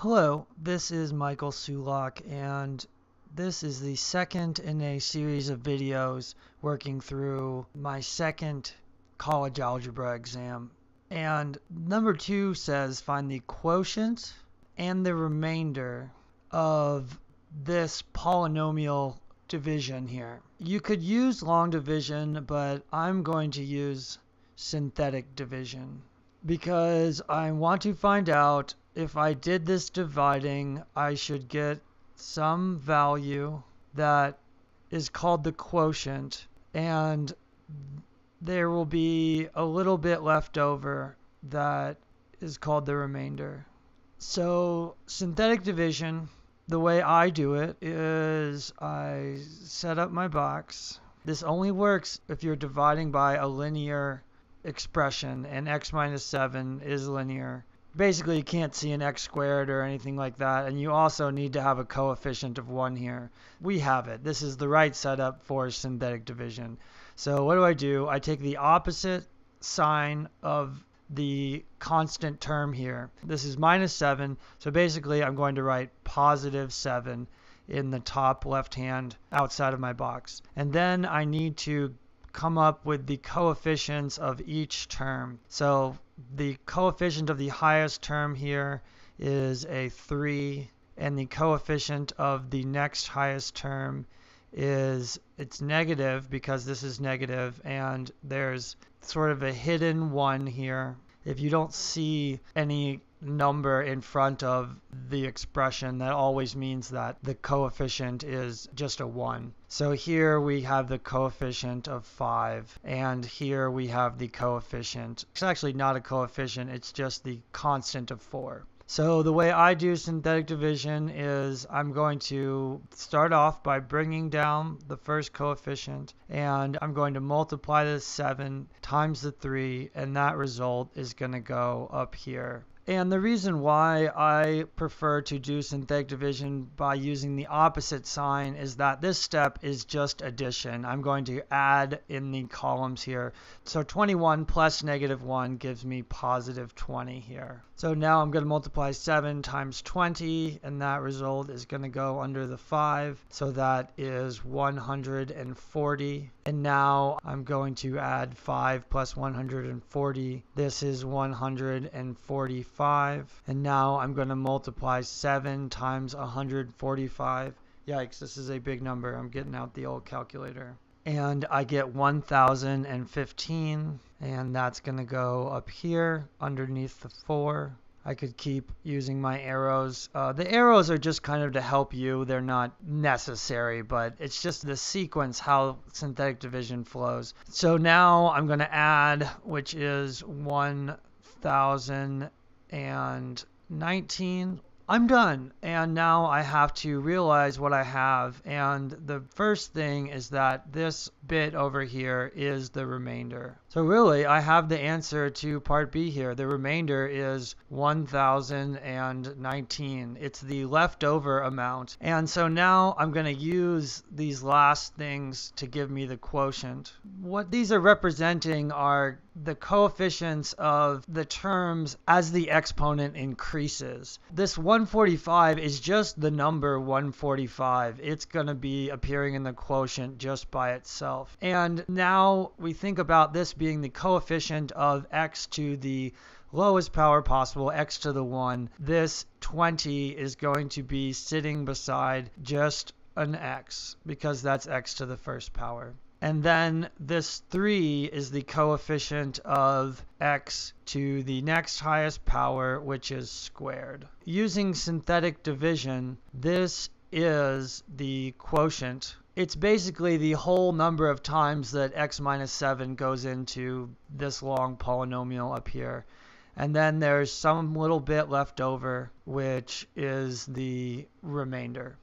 Hello, this is Michael Sulak, and this is the second in a series of videos working through my second college algebra exam. And number 2 says find the quotient and the remainder of this polynomial division here. You could use long division, but I'm going to use synthetic division because I want to find out if I did this dividing, I should get some value that is called the quotient, and there will be a little bit left over that is called the remainder. So synthetic division, the way I do it is I set up my box. This only works if you're dividing by a linear expression, and x minus 7 is linear. Basically, you can't see an x squared or anything like that, and you also need to have a coefficient of 1 here. We have it. This is the right setup for synthetic division. So what do? I take the opposite sign of the constant term here. This is minus 7, so basically I'm going to write positive 7 in the top left hand outside of my box. And then I need to come up with the coefficients of each term. So the coefficient of the highest term here is a 3, and the coefficient of the next highest term is, it's negative because this is negative, and there's sort of a hidden 1 here. If you don't see any number in front of the expression, that always means that the coefficient is just a 1. So here we have the coefficient of 5, and here we have the coefficient. It's actually not a coefficient, it's just the constant of 4. So the way I do synthetic division is I'm going to start off by bringing down the first coefficient, and I'm going to multiply this 7 times the 3, and that result is going to go up here. And the reason why I prefer to do synthetic division by using the opposite sign is that this step is just addition. I'm going to add in the columns here. So 21 plus negative 1 gives me positive 20 here. So now I'm going to multiply 7 times 20, and that result is going to go under the 5. So that is 140. And now I'm going to add 5 plus 140. This is 145. And now I'm going to multiply 7 times 145. Yikes, this is a big number. I'm getting out the old calculator. And I get 1015, and that's going to go up here underneath the 4. I could keep using my arrows. The arrows are just kind of to help you. They're not necessary, but it's just the sequence how synthetic division flows. So now I'm going to add, which is 1019. I'm done, and now I have to realize what I have, and the first thing is that this bit over here is the remainder. So really, I have the answer to part B here. The remainder is 1019. It's the leftover amount. And so now I'm going to use these last things to give me the quotient. What these are representing are the coefficients of the terms as the exponent increases. This 145 is just the number 145. It's going to be appearing in the quotient just by itself. And now we think about this being the coefficient of x to the lowest power possible, x to the 1. This 20 is going to be sitting beside just an x because that's x to the first power. And then this 3 is the coefficient of x to the next highest power, which is squared. Using synthetic division, this is the quotient. It's basically the whole number of times that x minus 7 goes into this long polynomial up here. And then there's some little bit left over, which is the remainder.